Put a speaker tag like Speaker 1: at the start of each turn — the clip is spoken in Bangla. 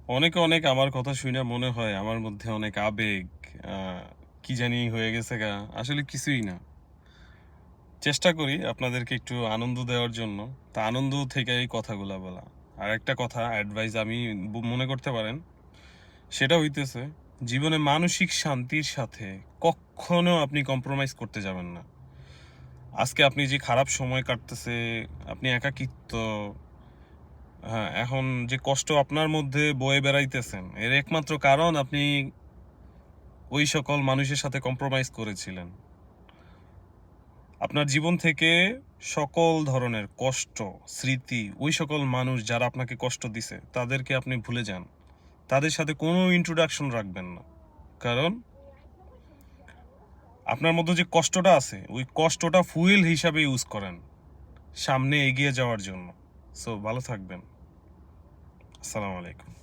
Speaker 1: অনেকে অনেক আমার কথা শুনে মনে হয় আমার মধ্যে অনেক আবেগ, আহ, কি জানি হয়ে গেছে গা। আসলে কিছুই না। চেষ্টা করি আপনাদেরকে একটু আনন্দ দেওয়ার জন্য। তা আনন্দ থেকে এই কথাগুলা বলা। আর একটা কথা অ্যাডভাইস আমি মনে করতে পারেন, সেটা হইতেছে জীবনে মানসিক শান্তির সাথে কখনো আপনি কম্প্রোমাইজ করতে যাবেন না। আজকে আপনি যে খারাপ সময় কাটতেছে, আপনি একাকিত্ব, হ্যাঁ, এখন যে কষ্ট আপনার মধ্যে বয়ে বেড়াইতেছেন, এর একমাত্র কারণ আপনি ওই সকল মানুষের সাথে কম্প্রোমাইজ করেছিলেন। আপনার জীবন থেকে সকল ধরনের কষ্ট, স্মৃতি, ওই সকল মানুষ যারা আপনাকে কষ্ট দিছে তাদেরকে আপনি ভুলে যান। তাদের সাথে কোনো ইন্ট্রোডাকশন রাখবেন না। কারণ আপনার মধ্যে যে কষ্টটা আছে, ওই কষ্টটা ফুয়েল হিসাবে ইউজ করেন সামনে এগিয়ে যাওয়ার জন্য। সো ভালো থাকবেন। আসসালামু আলাইকুম।